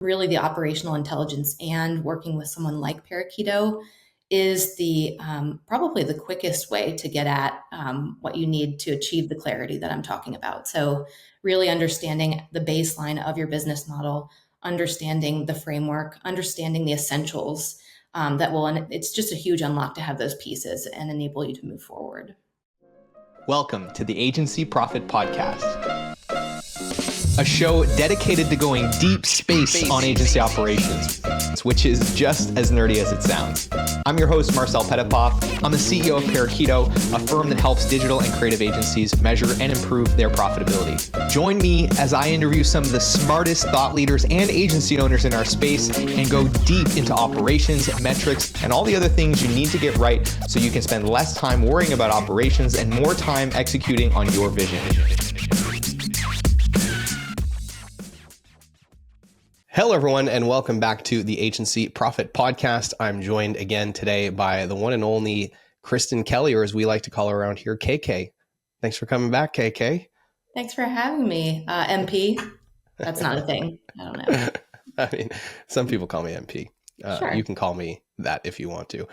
really the operational intelligence and working with someone like Parakeeto is the probably the quickest way to get at what you need to achieve the clarity that I'm talking about. So really understanding the baseline of your business model, understanding the framework, understanding the essentials it's just a huge unlock to have those pieces and enable you to move forward. Welcome to the Agency Profit Podcast, a show dedicated to going deep space on agency operations, which is just as nerdy as it sounds. I'm your host, Marcel I'm the CEO of Parakeeto, a firm that helps digital and creative agencies measure and improve their profitability. Join me as I interview some of the smartest thought leaders and agency owners in our space and go deep into operations, metrics, and all the other things you need to get right so you can spend less time worrying about operations and more time executing on your vision. Hello, everyone, and welcome back to the Agency Profit Podcast. I'm joined again today by the one and only Kristen Kelly, or as we like to call her around here, KK. Thanks for coming back, KK. Thanks for having me, MP. That's not a thing. I don't know. I mean, some people call me MP. Sure. You can call me that if you want to.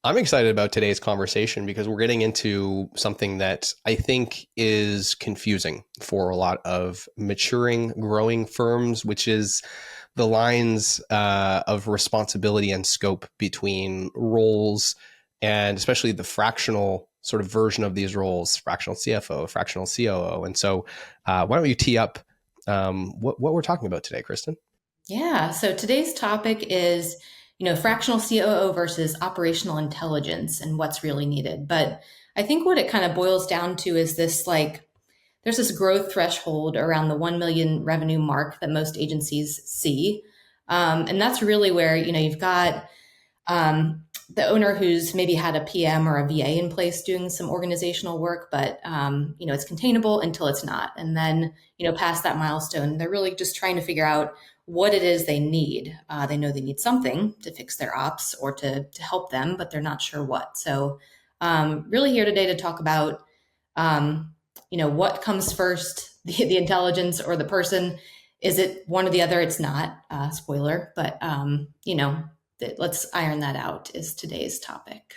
I'm excited about today's conversation because we're getting into something that I think is confusing for a lot of maturing, growing firms, which is the lines of responsibility and scope between roles, and especially the fractional sort of version of these roles, fractional CFO, fractional COO. And so why don't you tee up what we're talking about today, Kristen? Yeah. So today's topic is fractional COO versus operational intelligence and what's really needed. But I think what it kind of boils down to is this, there's this growth threshold around the 1 million revenue mark that most agencies see. And that's really where, you've got the owner who's maybe had a PM or a VA in place doing some organizational work, but, it's containable until it's not. And then, past that milestone, they're really just trying to figure out what it is they need. They know they need something to fix their ops or to help them, but they're not sure what. So really here today to talk about, what comes first, the intelligence or the person. Is it one or the other? It's not, spoiler, but, let's iron that out is today's topic.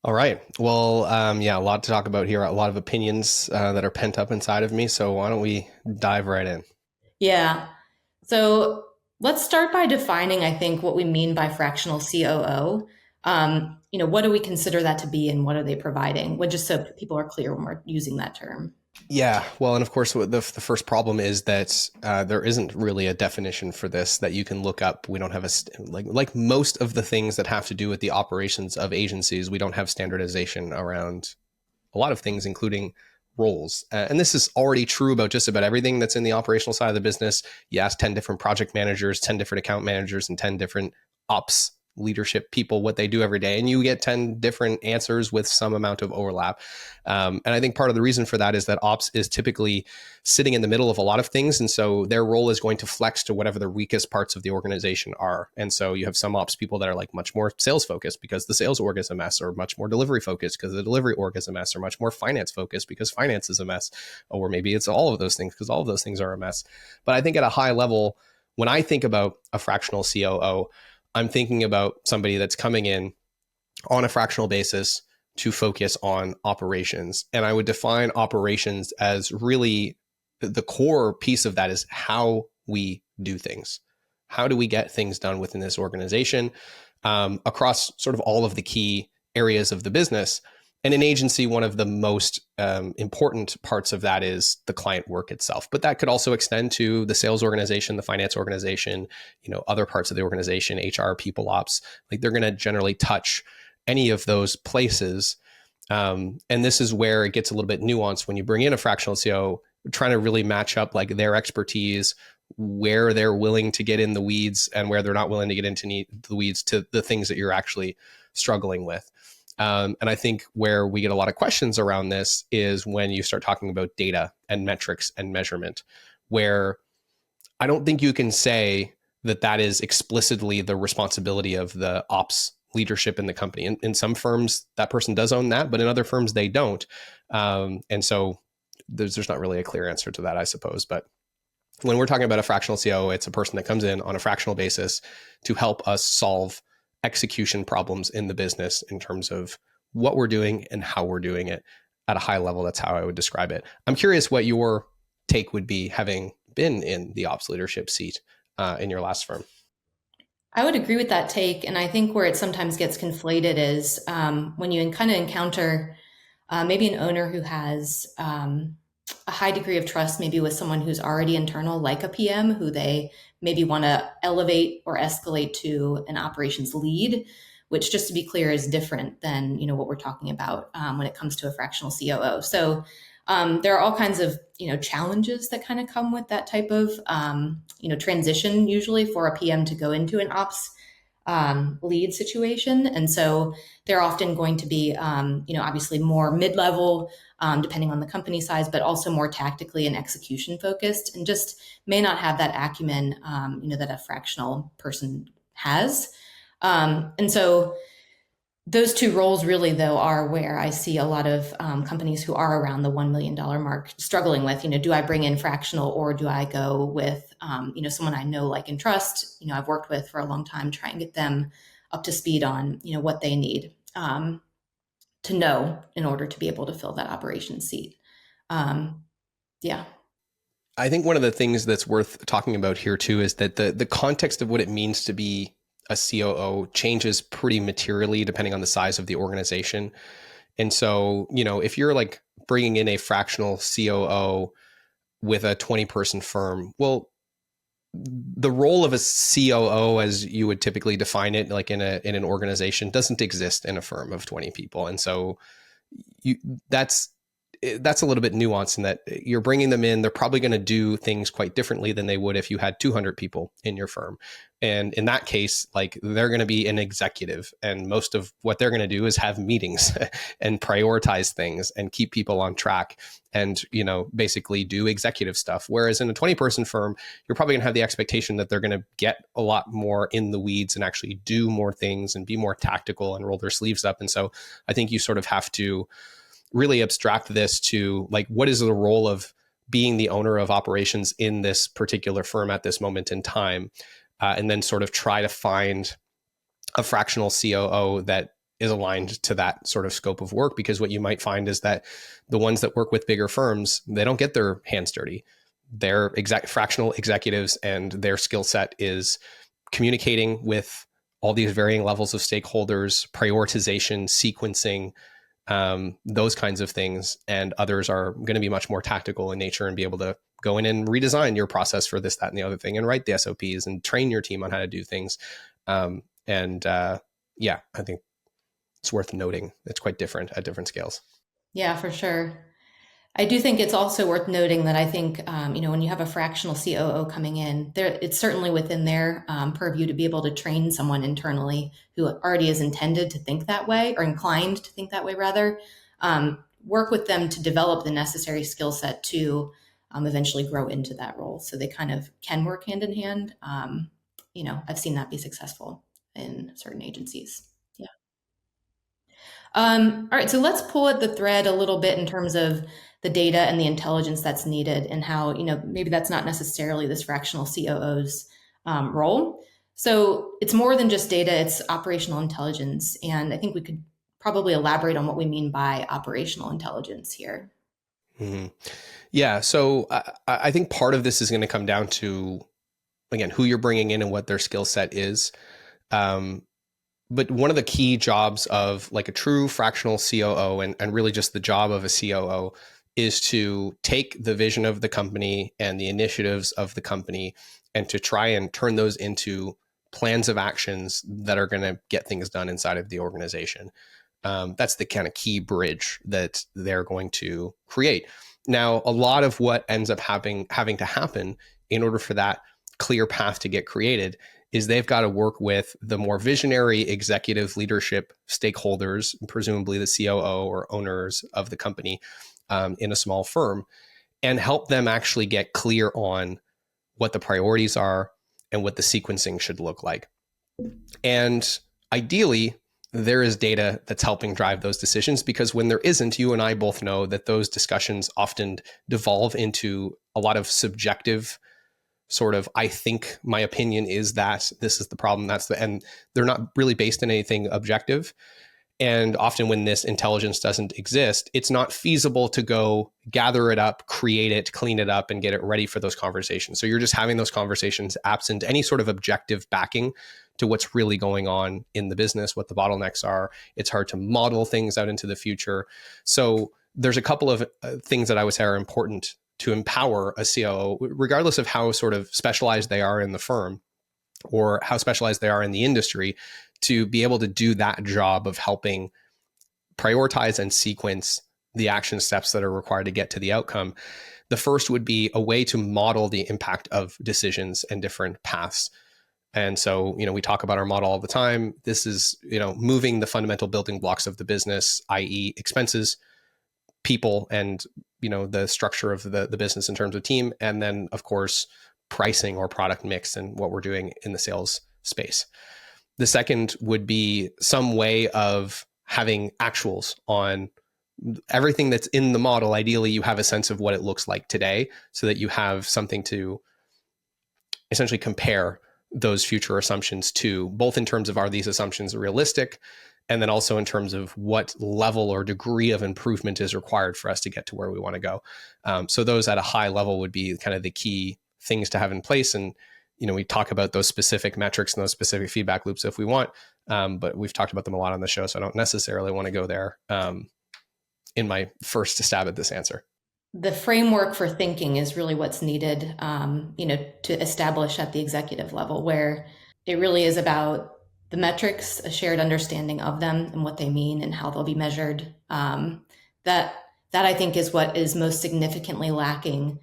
All right. Well, a lot to talk about here, a lot of opinions that are pent up inside of me. So why don't we dive right in? Yeah. So let's start by defining, I think, what we mean by fractional COO. What do we consider that to be and what are they providing? Just so people are clear when we're using that term. Yeah, well, and of course, the first problem is that there isn't really a definition for this that you can look up. We don't have like most of the things that have to do with the operations of agencies. We don't have standardization around a lot of things, including roles. And this is already true about just about everything that's in the operational side of the business. You ask 10 different project managers, 10 different account managers, and 10 different ops leadership people what they do every day, and you get 10 different answers with some amount of overlap. And I think part of the reason for that is that ops is typically sitting in the middle of a lot of things. And so their role is going to flex to whatever the weakest parts of the organization are. And so you have some ops people that are like much more sales focused because the sales org is a mess, or much more delivery focused because the delivery org is a mess, or much more finance focused because finance is a mess. Or maybe it's all of those things because all of those things are a mess. But I think at a high level, when I think about a fractional COO, I'm thinking about somebody that's coming in on a fractional basis to focus on operations. And I would define operations as really the core piece of that is how we do things. How do we get things done within this organization across sort of all of the key areas of the business? And in agency, one of the most important parts of that is the client work itself. But that could also extend to the sales organization, the finance organization, other parts of the organization, HR, people ops. Like they're going to generally touch any of those places. And this is where it gets a little bit nuanced when you bring in a fractional CO, trying to really match up like their expertise, where they're willing to get in the weeds and where they're not willing to get into the weeds to the things that you're actually struggling with. And I think where we get a lot of questions around this is when you start talking about data and metrics and measurement, where I don't think you can say that that is explicitly the responsibility of the ops leadership in the company. In some firms, that person does own that, but in other firms, they don't. And so there's not really a clear answer to that, I suppose. But When we're talking about a fractional COO, it's a person that comes in on a fractional basis to help us solve execution problems in the business in terms of what we're doing and how we're doing it at a high level. That's how I would describe it. I'm curious what your take would be, having been in the ops leadership seat in your last firm. I would agree with that take. And I think where it sometimes gets conflated is when you kind of encounter maybe an owner who has a high degree of trust, maybe with someone who's already internal, like a PM, who they maybe want to elevate or escalate to an operations lead, which, just to be clear, is different than what we're talking about when it comes to a fractional COO. So there are all kinds of challenges that kind of come with that type of transition, usually for a PM to go into an ops lead situation. And so they're often going to be, obviously more mid-level, depending on the company size, but also more tactically and execution focused, and just may not have that acumen, that a fractional person has. And so those two roles really, though, are where I see a lot of companies who are around the $1 million mark struggling with, do I bring in fractional, or do I go with, someone I know, like, and trust, I've worked with for a long time, try and get them up to speed on, what they need to know in order to be able to fill that operations seat. Yeah. I think one of the things that's worth talking about here too is that the context of what it means to be a COO changes pretty materially depending on the size of the organization. And so, if you're like bringing in a fractional COO with a 20-person firm, well, the role of a COO, as you would typically define it, like in an organization, doesn't exist in a firm of 20 people. And so that's a little bit nuanced in that you're bringing them in. They're probably going to do things quite differently than they would if you had 200 people in your firm. And in that case, like, they're going to be an executive, and most of what they're going to do is have meetings and prioritize things and keep people on track and, basically do executive stuff. Whereas in a 20-person firm, you're probably going to have the expectation that they're going to get a lot more in the weeds and actually do more things and be more tactical and roll their sleeves up. And so I think you sort of have to really abstract this to, like, what is the role of being the owner of operations in this particular firm at this moment in time, and then sort of try to find a fractional COO that is aligned to that sort of scope of work. Because what you might find is that the ones that work with bigger firms, they don't get their hands dirty. They're fractional executives, and their skill set is communicating with all these varying levels of stakeholders, prioritization, sequencing, those kinds of things. And others are going to be much more tactical in nature and be able to go in and redesign your process for this, that, and the other thing, and write the SOPs and train your team on how to do things. Yeah, I think it's worth noting it's quite different at different scales. Yeah, for sure. I do think it's also worth noting that I think, when you have a fractional COO coming in, it's certainly within their purview to be able to train someone internally who already is intended to think that way, or inclined to think that way, rather. Work with them to develop the necessary skill set to eventually grow into that role. So they kind of can work hand in hand. I've seen that be successful in certain agencies. Yeah. All right, so let's pull at the thread a little bit in terms of the data and the intelligence that's needed, and how, maybe that's not necessarily this fractional COO's role. So it's more than just data, it's operational intelligence. And I think we could probably elaborate on what we mean by operational intelligence here. Mm-hmm. Yeah. So I think part of this is going to come down to, again, who you're bringing in and what their skill set is. But one of the key jobs of, like, a true fractional COO, and really just the job of a COO, is to take the vision of the company and the initiatives of the company and to try and turn those into plans of actions that are going to get things done inside of the organization. That's the kind of key bridge that they're going to create. Now, a lot of what ends up having to happen in order for that clear path to get created is they've got to work with the more visionary executive leadership stakeholders, presumably the COO or owners of the company in a small firm, and help them actually get clear on what the priorities are and what the sequencing should look like. And ideally, there is data that's helping drive those decisions, because when there isn't, you and I both know that those discussions often devolve into a lot of subjective sort of, I think my opinion is that this is the problem, and they're not really based in anything objective. And often when this intelligence doesn't exist, it's not feasible to go gather it up, create it, clean it up, and get it ready for those conversations. So you're just having those conversations absent any sort of objective backing to what's really going on in the business, what the bottlenecks are. It's hard to model things out into the future. So there's a couple of things that I would say are important to empower a COO, regardless of how sort of specialized they are in the firm or how specialized they are in the industry, to be able to do that job of helping prioritize and sequence the action steps that are required to get to the outcome. The first would be a way to model the impact of decisions and different paths. And so, we talk about our model all the time. This is, moving the fundamental building blocks of the business, i.e. expenses, people, and, the structure of the business in terms of team. And then, of course, pricing or product mix and what we're doing in the sales space. The second would be some way of having actuals on everything that's in the model. Ideally, you have a sense of what it looks like today so that you have something to essentially compare those future assumptions to, both in terms of, are these assumptions realistic? And then also in terms of what level or degree of improvement is required for us to get to where we want to go. So those at a high level would be kind of the key things to have in place. And we talk about those specific metrics and those specific feedback loops if we want, but we've talked about them a lot on the show, so I don't necessarily want to go there in my first stab at this answer. The framework for thinking is really what's needed, to establish at the executive level, where it really is about the metrics, a shared understanding of them and what they mean and how they'll be measured. That I think is what is most significantly lacking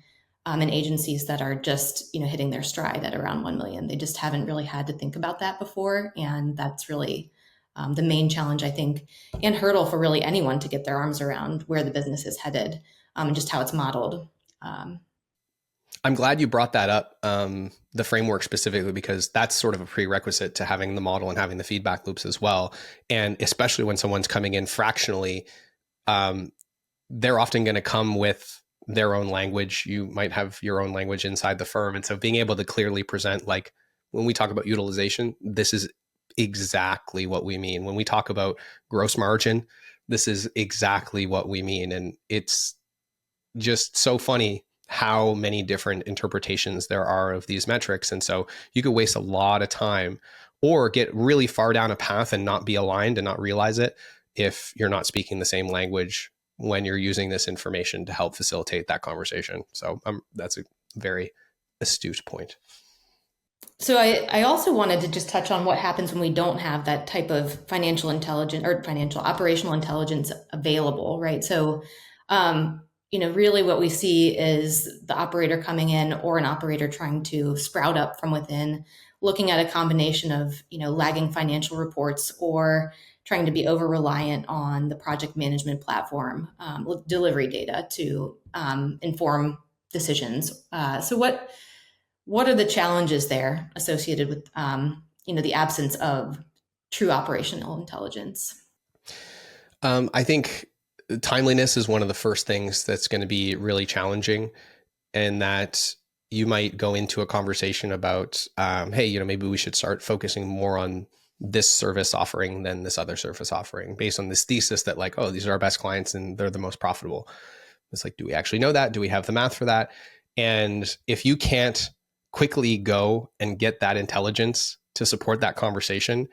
in agencies that are just, hitting their stride at around 1 million. They just haven't really had to think about that before. And that's really the main challenge, I think, and hurdle for really anyone to get their arms around where the business is headed and just how it's modeled. I'm glad you brought that up, the framework specifically, because that's sort of a prerequisite to having the model and having the feedback loops as well. And especially when someone's coming in fractionally, they're often going to come with their own language. You might have your own language inside the firm. And so being able to clearly present, like when we talk about utilization, this is exactly what we mean. When we talk about gross margin, this is exactly what we mean. And it's just so funny how many different interpretations there are of these metrics. And so you could waste a lot of time or get really far down a path and not be aligned and not realize it if you're not speaking the same language when you're using this information to help facilitate that conversation. So that's a very astute point. So I also wanted to just touch on what happens when we don't have that type of financial intelligence or financial operational intelligence available, right? So, really what we see is the operator coming in or an operator trying to sprout up from within, looking at a combination of, lagging financial reports or trying to be over reliant on the project management platform with delivery data to inform decisions. So what are the challenges there associated with the absence of true operational intelligence? I think timeliness is one of the first things that's going to be really challenging, and that you might go into a conversation about, hey, maybe we should start focusing more on this service offering than this other service offering, based on this thesis that, like, oh, these are our best clients and they're the most profitable. It's like, do we actually know that? Do we have the math for that? And if you can't quickly go and get that intelligence to support that conversation,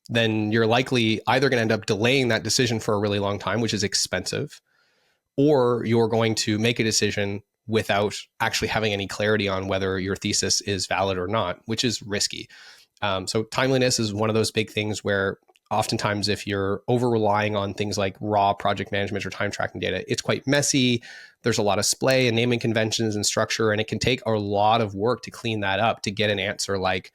then you're likely either going to end up delaying that decision for a really long time, which is expensive, or you're going to make a decision without actually having any clarity on whether your thesis is valid or not, which is risky. So timeliness is one of those big things where oftentimes if you're over relying on things like raw project management or time tracking data, it's quite messy. There's a lot of splay and naming conventions and structure, and it can take a lot of work to clean that up to get an answer like,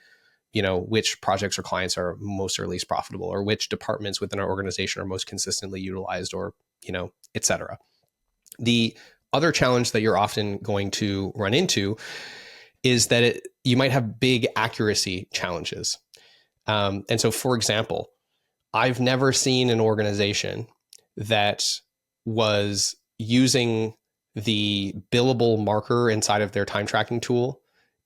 which projects or clients are most or least profitable, or which departments within our organization are most consistently utilized, or, et cetera. The other challenge that you're often going to run into is that you might have big accuracy challenges. And so, for example, I've never seen an organization that was using the billable marker inside of their time tracking tool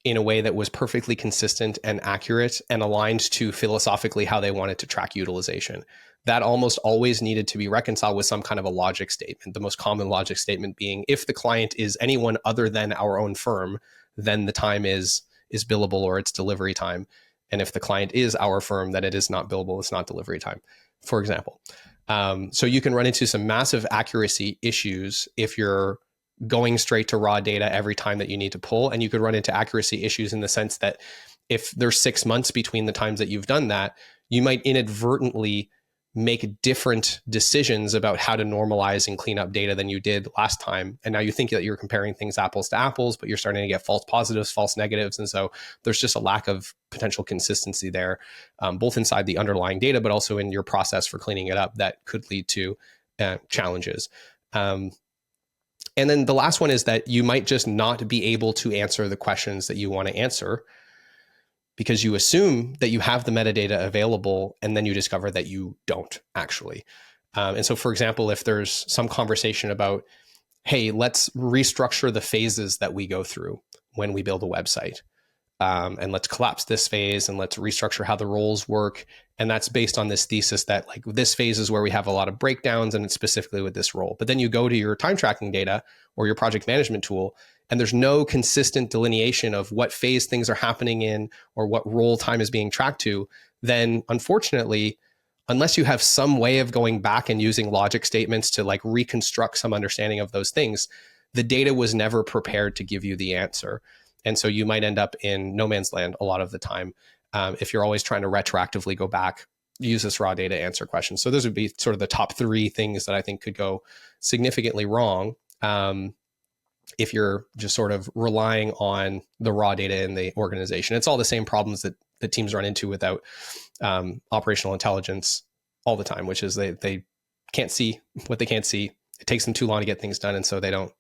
in a way that was perfectly consistent and accurate and aligned to philosophically how they wanted to track utilization. That almost always needed to be reconciled with some kind of a logic statement. The most common logic statement being, if the client is anyone other than our own firm, then the time is billable or it's delivery time. And if the client is our firm, then it is not billable, it's not delivery time, for example. So you can run into some massive accuracy issues if you're going straight to raw data every time that you need to pull. And you could run into accuracy issues in the sense that if there's 6 months between the times that you've done that, you might inadvertently make different decisions about how to normalize and clean up data than you did last time. And now you think that you're comparing things apples to apples, but you're starting to get false positives, false negatives. And so there's just a lack of potential consistency there, both inside the underlying data, but also in your process for cleaning it up that could lead to challenges. And then the last one is that you might just not be able to answer the questions that you want to answer because you assume that you have the metadata available and then you discover that you don't actually. And so, for example, if there's some conversation about, hey, let's restructure the phases that we go through when we build a website. And let's collapse this phase and let's restructure how the roles work. And that's based on this thesis that like this phase is where we have a lot of breakdowns and it's specifically with this role. But then you go to your time tracking data or your project management tool, and there's no consistent delineation of what phase things are happening in or what role time is being tracked to. Then unfortunately, unless you have some way of going back and using logic statements to like reconstruct some understanding of those things, the data was never prepared to give you the answer. And so you might end up in no man's land a lot of the time if you're always trying to retroactively go back, use this raw data, answer questions. So those would be sort of the top 3 things that I think could go significantly wrong if you're just sort of relying on the raw data in the organization. It's all the same problems that the teams run into without operational intelligence all the time, which is they can't see what they can't see. It takes them too long to get things done, and so they don't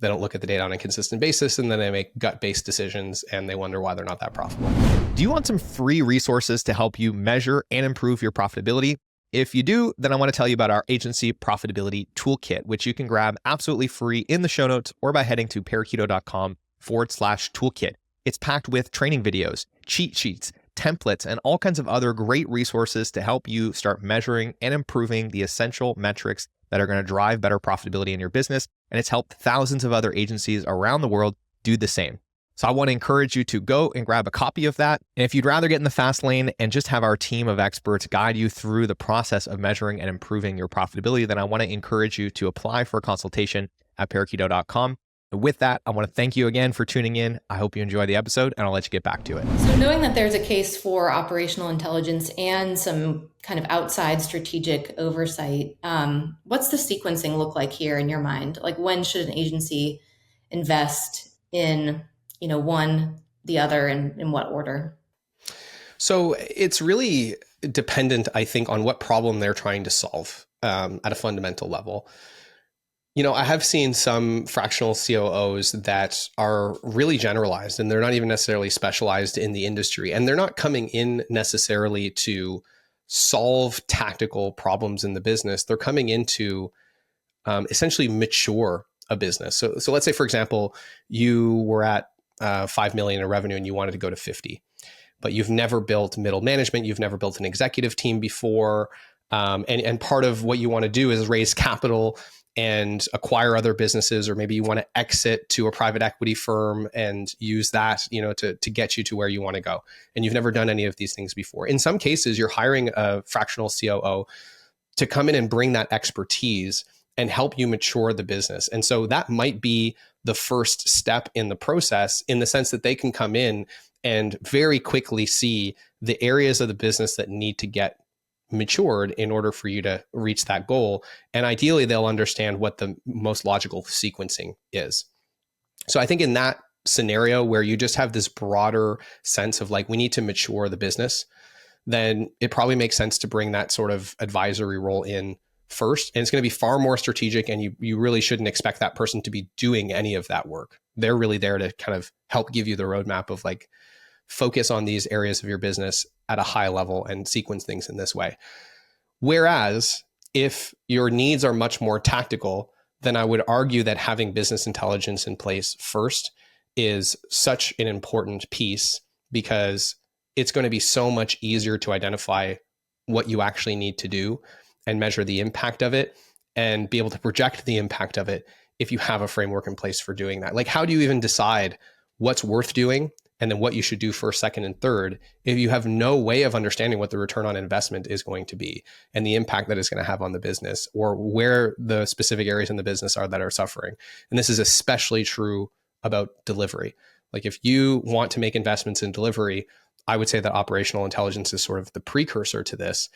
look at the data on a consistent basis, and then they make gut-based decisions and they wonder why they're not that profitable. Do you want some free resources to help you measure and improve your profitability? If you do, then I want to tell you about our agency profitability toolkit, which you can grab absolutely free in the show notes or by heading to parakeeto.com/toolkit. It's packed with training videos, cheat sheets, templates, and all kinds of other great resources to help you start measuring and improving the essential metrics that are going to drive better profitability in your business. And it's helped thousands of other agencies around the world do the same. So I want to encourage you to go and grab a copy of that. And if you'd rather get in the fast lane and just have our team of experts guide you through the process of measuring and improving your profitability, then I want to encourage you to apply for a consultation at parakeeto.com. And with that, I want to thank you again for tuning in. I hope you enjoy the episode, and I'll let you get back to it. So knowing that there's a case for operational intelligence and some kind of outside strategic oversight, what's the sequencing look like here in your mind? Like, when should an agency invest in, one, the other, and in what order? So it's really dependent, I think, on what problem they're trying to solve at a fundamental level. I have seen some fractional COOs that are really generalized, and they're not even necessarily specialized in the industry, and they're not coming in necessarily to solve tactical problems in the business. They're coming in to essentially mature a business. So let's say, for example, you were at 5 million in revenue and you wanted to go to 50, but you've never built middle management. You've never built an executive team before. And part of what you want to do is raise capital and acquire other businesses, or maybe you want to exit to a private equity firm and use that, to get you to where you want to go. And you've never done any of these things before. In some cases, you're hiring a fractional COO to come in and bring that expertise and help you mature the business. And so that might be the first step in the process, in the sense that they can come in and very quickly see the areas of the business that need to get matured in order for you to reach that goal. And ideally, they'll understand what the most logical sequencing is. So I think in that scenario where you just have this broader sense of like, we need to mature the business, then it probably makes sense to bring that sort of advisory role in first. And it's going to be far more strategic, and you really shouldn't expect that person to be doing any of that work. They're really there to kind of help give you the roadmap of like, focus on these areas of your business at a high level and sequence things in this way. Whereas if your needs are much more tactical, then I would argue that having business intelligence in place first is such an important piece, because it's going to be so much easier to identify what you actually need to do and measure the impact of it and be able to project the impact of it if you have a framework in place for doing that. Like, how do you even decide what's worth doing and then what you should do first, second, and third if you have no way of understanding what the return on investment is going to be and the impact that it's going to have on the business, or where the specific areas in the business are that are suffering? And this is especially true about delivery. Like, if you want to make investments in delivery, I would say that operational intelligence is sort of the precursor to this.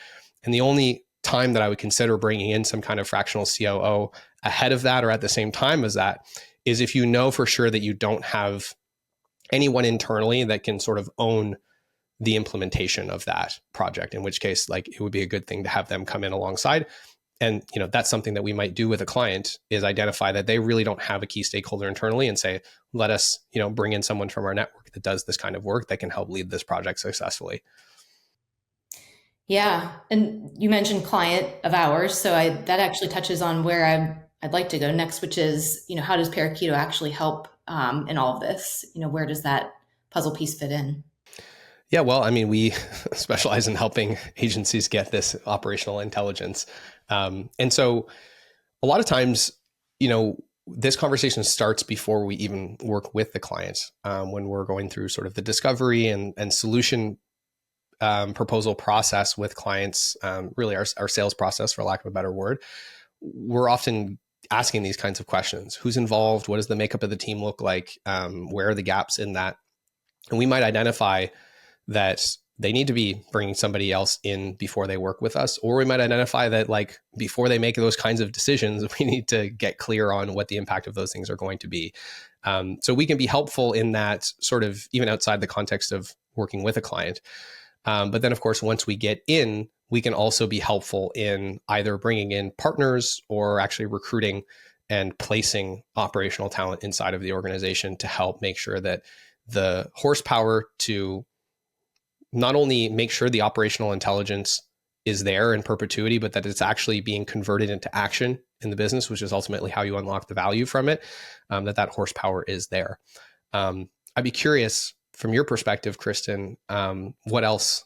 And the only time that I would consider bringing in some kind of fractional COO ahead of that or at the same time as that is if you know for sure that you don't have anyone internally that can sort of own the implementation of that project, in which case, like, it would be a good thing to have them come in alongside. And, you know, that's something that we might do with a client, is identify that they really don't have a key stakeholder internally and say, let us, you know, bring in someone from our network that does this kind of work that can help lead this project successfully. Yeah. And you mentioned client of ours. So that actually touches on where I'd like to go next, which is, you know, how does Parakeeto actually help in all of this? You know, where does that puzzle piece fit in? Yeah, well, I mean, we specialize in helping agencies get this operational intelligence. And so a lot of times, you know, this conversation starts before we even work with the client, when we're going through sort of the discovery and solution proposal process with clients, really our sales process, for lack of a better word. We're often asking these kinds of questions. Who's involved? What does the makeup of the team look like? Where are the gaps in that? And we might identify that they need to be bringing somebody else in before they work with us. Or we might identify that, like, before they make those kinds of decisions, we need to get clear on what the impact of those things are going to be. So we can be helpful in that, sort of even outside the context of working with a client. But then, of course, once we get in, we can also be helpful in either bringing in partners or actually recruiting and placing operational talent inside of the organization to help make sure that the horsepower to not only make sure the operational intelligence is there in perpetuity, but that it's actually being converted into action in the business, which is ultimately how you unlock the value from it, that horsepower is there. I'd be curious, from your perspective, Kristen, what else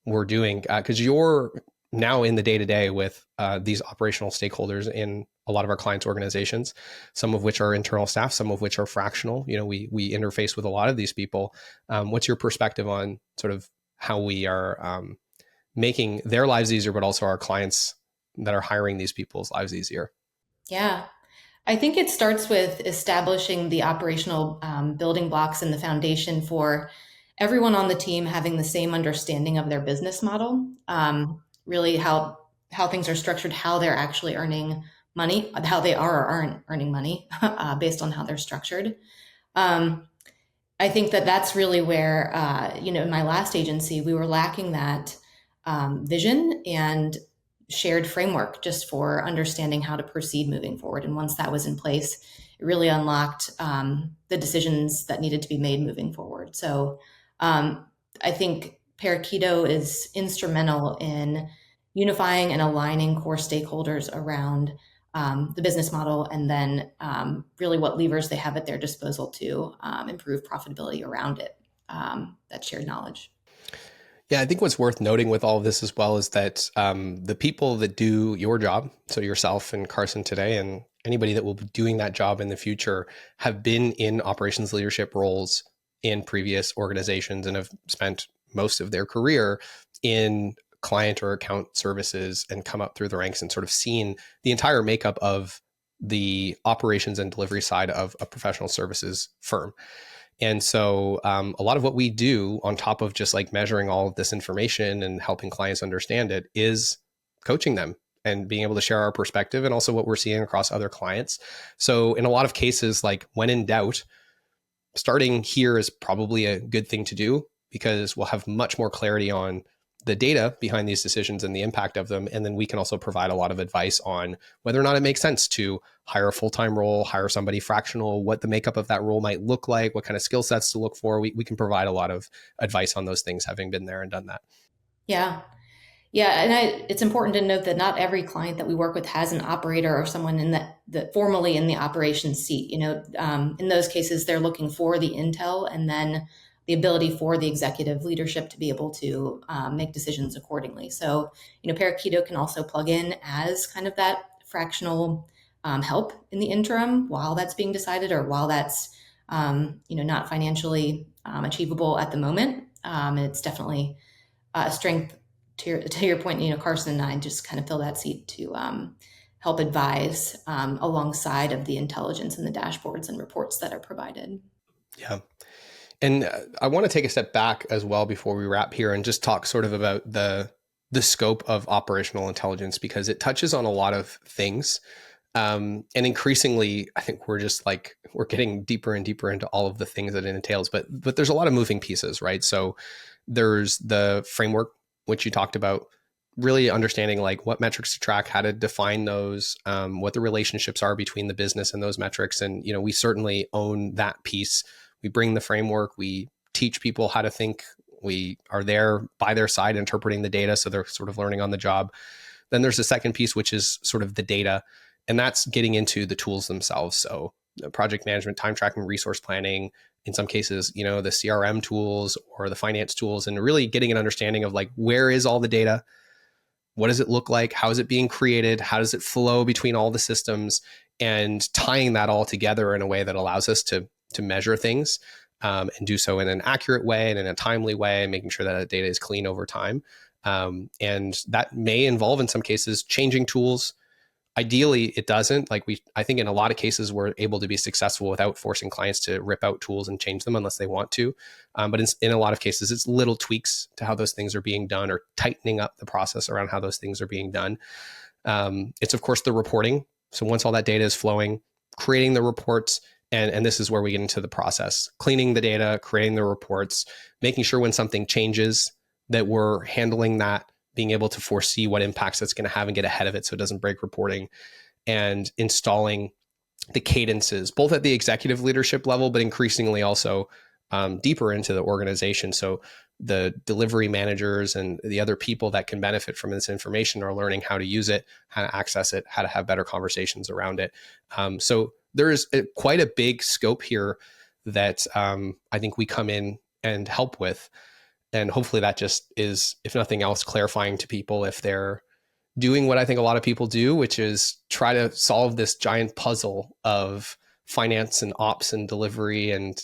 we're doing, because you're now in the day-to-day with these operational stakeholders in a lot of our clients' organizations, some of which are internal staff, some of which are fractional. You know, we interface with a lot of these people. What's your perspective on sort of how we are making their lives easier, but also our clients that are hiring these people's lives easier? Yeah. I think it starts with establishing the operational building blocks and the foundation for everyone on the team having the same understanding of their business model, really how things are structured, how they're actually earning money, how they are or aren't earning money based on how they're structured. I think that that's really where, you know, in my last agency, we were lacking that vision and shared framework just for understanding how to proceed moving forward. And once that was in place, it really unlocked the decisions that needed to be made moving forward. So I think Parakeeto is instrumental in unifying and aligning core stakeholders around the business model, and then really what levers they have at their disposal to improve profitability around it, that shared knowledge. Yeah, I think what's worth noting with all of this as well is that the people that do your job, so yourself and Carson today, and anybody that will be doing that job in the future, have been in operations leadership roles in previous organizations and have spent most of their career in client or account services and come up through the ranks and sort of seen the entire makeup of the operations and delivery side of a professional services firm. And so a lot of what we do on top of just like measuring all of this information and helping clients understand it is coaching them and being able to share our perspective and also what we're seeing across other clients. So in a lot of cases, like when in doubt, starting here is probably a good thing to do, because we'll have much more clarity on the data behind these decisions and the impact of them. And then we can also provide a lot of advice on whether or not it makes sense to hire a full-time role, hire somebody fractional, what the makeup of that role might look like, what kind of skill sets to look for. We can provide a lot of advice on those things, having been there and done that. Yeah. Yeah, and it's important to note that not every client that we work with has an operator or someone in that formally in the operations seat. In those cases, they're looking for the intel and then the ability for the executive leadership to be able to make decisions accordingly. So, Parakeeto can also plug in as kind of that fractional help in the interim while that's being decided or while that's not financially achievable at the moment. And it's definitely a strength to your point. Carson and I just kind of fill that seat to help advise alongside of the intelligence and the dashboards and reports that are provided. Yeah. And I want to take a step back as well before we wrap here and just talk sort of about the scope of operational intelligence, because it touches on a lot of things. And increasingly, I think we're getting deeper and deeper into all of the things that it entails, but there's a lot of moving pieces, right? So there's the framework, which you talked about, really understanding like what metrics to track, how to define those, what the relationships are between the business and those metrics. And, we certainly own that piece. We bring the framework, we teach people how to think, we are there by their side interpreting the data. So they're sort of learning on the job. Then there's the second piece, which is sort of the data. And that's getting into the tools themselves. So project management, time tracking, resource planning, in some cases, the CRM tools or the finance tools, and really getting an understanding of like, where is all the data? What does it look like? How is it being created? How does it flow between all the systems? And tying that all together in a way that allows us to measure things and do so in an accurate way and in a timely way, and making sure that data is clean over time. And that may involve, in some cases, changing tools. Ideally, it doesn't. I think in a lot of cases, we're able to be successful without forcing clients to rip out tools and change them unless they want to. But in a lot of cases, it's little tweaks to how those things are being done or tightening up the process around how those things are being done. It's, of course, the reporting. So once all that data is flowing, creating the reports, and this is where we get into the process, cleaning the data, creating the reports, making sure when something changes that we're handling that, being able to foresee what impacts it's going to have and get ahead of it so it doesn't break reporting, and installing the cadences, both at the executive leadership level, but increasingly also deeper into the organization. So the delivery managers and the other people that can benefit from this information are learning how to use it, how to access it, how to have better conversations around it. So there is quite a big scope here that I think we come in and help with. And hopefully that just is, if nothing else, clarifying to people if they're doing what I think a lot of people do, which is try to solve this giant puzzle of finance and ops and delivery and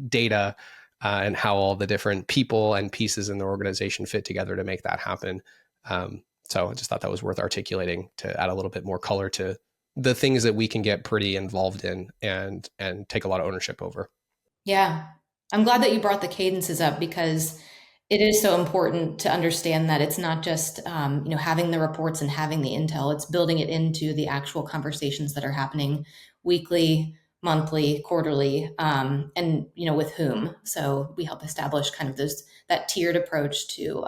data and how all the different people and pieces in the organization fit together to make that happen. So I just thought that was worth articulating to add a little bit more color to the things that we can get pretty involved in and take a lot of ownership over. Yeah. I'm glad that you brought the cadences up because it is so important to understand that it's not just having the reports and having the intel. It's building it into the actual conversations that are happening weekly, monthly, quarterly, and with whom. So we help establish kind of that tiered approach to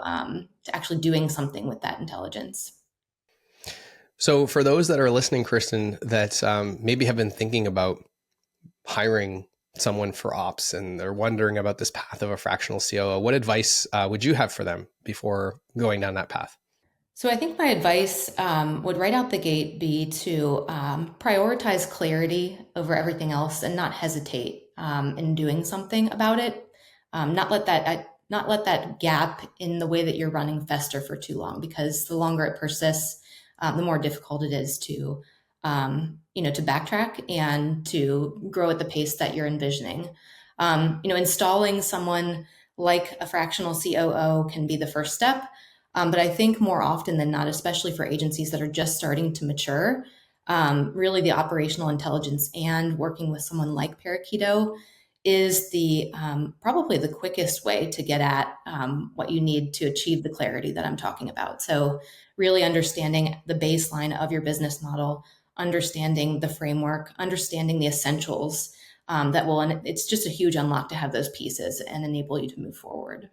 actually doing something with that intelligence. So for those that are listening, Kristen, that maybe have been thinking about hiring someone for ops and they're wondering about this path of a fractional COO, what advice would you have for them before going down that path? So I think my advice would right out the gate be to prioritize clarity over everything else and not hesitate in doing something about it. Not let that gap in the way that you're running fester for too long, because the longer it persists, the more difficult it is to to backtrack and to grow at the pace that you're envisioning. Installing someone like a fractional COO can be the first step. But I think more often than not, especially for agencies that are just starting to mature, really the operational intelligence and working with someone like Parakeeto is the probably the quickest way to get at what you need to achieve the clarity that I'm talking about. So really understanding the baseline of your business model, understanding the framework, understanding the essentials and it's just a huge unlock to have those pieces and enable you to move forward.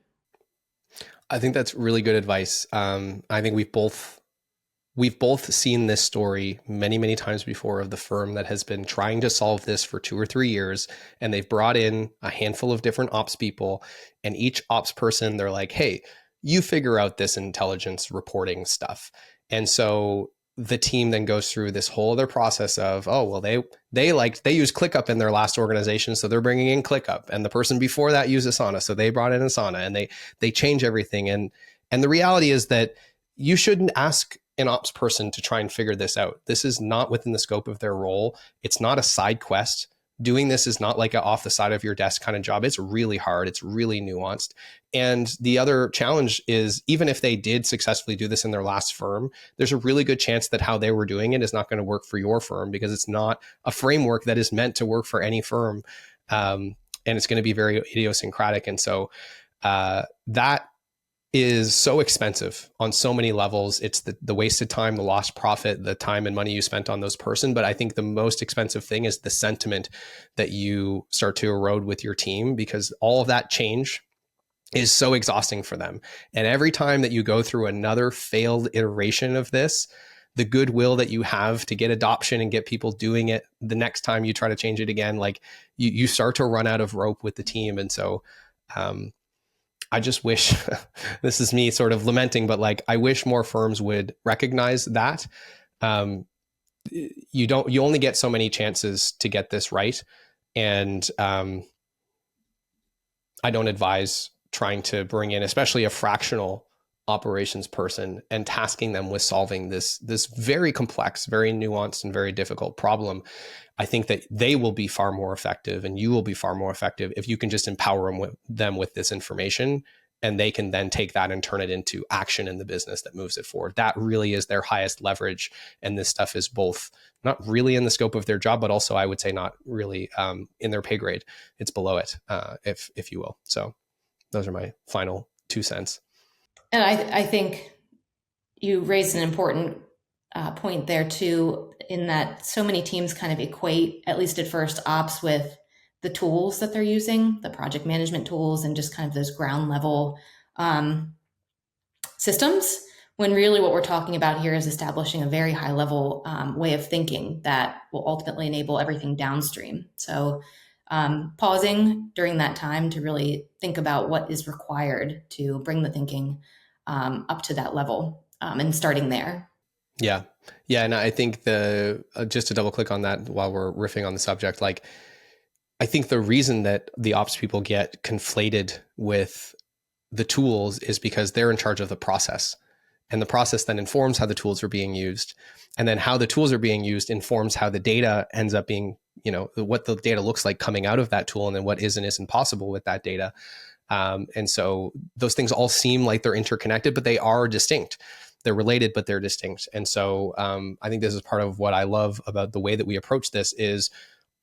I think that's really good advice. I think we've both seen this story many, many times before of the firm that has been trying to solve this for 2 or 3 years, and they've brought in a handful of different ops people, and each ops person, they're like, hey, you figure out this intelligence reporting stuff. And so the team then goes through this whole other process of, oh, well, they use ClickUp in their last organization, so they're bringing in ClickUp, and the person before that used Asana, so they brought in Asana, and they change everything. And the reality is that you shouldn't ask an ops person to try and figure this out. This is not within the scope of their role. It's not a side quest. Doing this is not like a off the side of your desk kind of job. It's really hard. It's really nuanced. And the other challenge is, even if they did successfully do this in their last firm, there's a really good chance that how they were doing it is not going to work for your firm, because it's not a framework that is meant to work for any firm. And it's going to be very idiosyncratic. And so that is so expensive on so many levels. It's the wasted time, the lost profit, the time and money you spent on those person. But I think the most expensive thing is the sentiment that you start to erode with your team, because all of that change is so exhausting for them. And every time that you go through another failed iteration of this, the goodwill that you have to get adoption and get people doing it the next time you try to change it again, like you start to run out of rope with the team. And so, I just wish, this is me sort of lamenting, but like, I wish more firms would recognize that. You only get so many chances to get this right. And I don't advise trying to bring in, especially a fractional operations person, and tasking them with solving this very complex, very nuanced, and very difficult problem. I think that they will be far more effective, and you will be far more effective if you can just empower them with this information, and they can then take that and turn it into action in the business that moves it forward. That really is their highest leverage. And this stuff is both not really in the scope of their job, but also, I would say, not really in their pay grade. It's below it, if you will. So those are my final 2 cents. And I think you raised an important point there too, in that so many teams kind of equate, at least at first, ops with the tools that they're using, the project management tools, and just kind of those ground level systems, when really what we're talking about here is establishing a very high level way of thinking that will ultimately enable everything downstream. So pausing during that time to really think about what is required to bring the thinking up to that level, and starting there. Yeah. And I think just to double click on that while we're riffing on the subject, like, I think the reason that the ops people get conflated with the tools is because they're in charge of the process, and the process then informs how the tools are being used. And then how the tools are being used informs how the data ends up being, what the data looks like coming out of that tool, and then what is and isn't possible with that data. And so those things all seem like they're interconnected, but they are distinct. They're related, but they're distinct. And so I think this is part of what I love about the way that we approach this. Is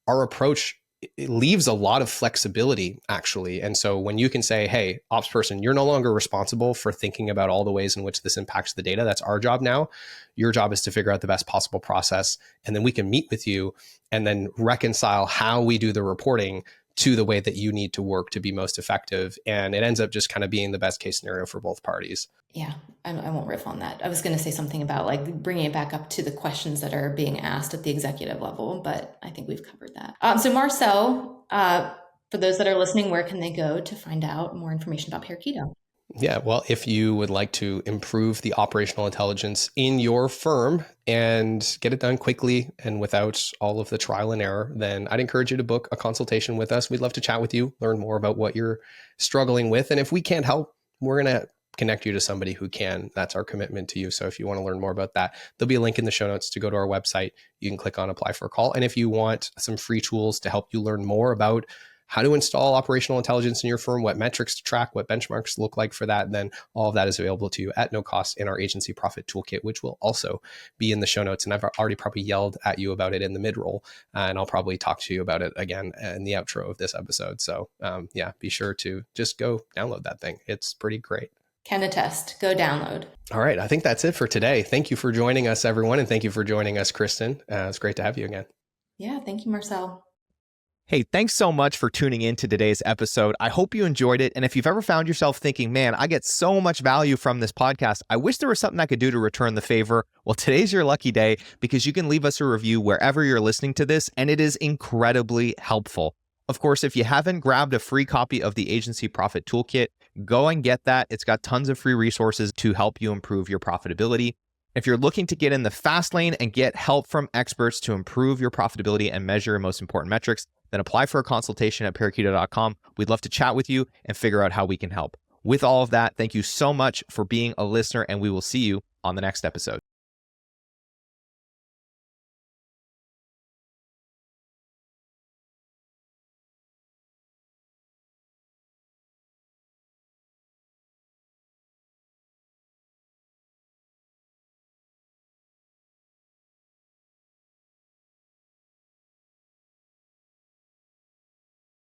our approach, it leaves a lot of flexibility, actually. And so when you can say, hey, ops person, you're no longer responsible for thinking about all the ways in which this impacts the data. That's our job now. Your job is to figure out the best possible process. And then we can meet with you and then reconcile how we do the reporting to the way that you need to work to be most effective. And it ends up just kind of being the best case scenario for both parties. Yeah, I won't riff on that. I was going to say something about like bringing it back up to the questions that are being asked at the executive level, but I think we've covered that. So Marcel, for those that are listening, where can they go to find out more information about Parakeeto? Yeah, well, if you would like to improve the operational intelligence in your firm and get it done quickly and without all of the trial and error, then I'd encourage you to book a consultation with us. We'd love to chat with you, learn more about what you're struggling with. And if we can't help, we're going to connect you to somebody who can. That's our commitment to you. So if you want to learn more about that, there'll be a link in the show notes to go to our website. You can click on apply for a call. And if you want some free tools to help you learn more about how to install operational intelligence in your firm, what metrics to track, what benchmarks look like for that, then all of that is available to you at no cost in our agency profit toolkit, which will also be in the show notes. And I've already probably yelled at you about it in the mid-roll, and I'll probably talk to you about it again in the outro of this episode. So yeah, be sure to just go download that thing. It's pretty great. Can attest. Go download. All right. I think that's it for today. Thank you for joining us, everyone. And thank you for joining us, Kristen. It's great to have you again. Yeah. Thank you, Marcel. Hey, thanks so much for tuning in to today's episode. I hope you enjoyed it. And if you've ever found yourself thinking, man, I get so much value from this podcast, I wish there was something I could do to return the favor. Well, today's your lucky day, because you can leave us a review wherever you're listening to this, and it is incredibly helpful. Of course, if you haven't grabbed a free copy of the Agency Profit Toolkit, Go and get that. It's got tons of free resources to help you improve your profitability. If you're looking to get in the fast lane and get help from experts to improve your profitability and measure your most important metrics, then apply for a consultation at parakeeto.com. We'd love to chat with you and figure out how we can help. With all of that, thank you so much for being a listener, and we will see you on the next episode.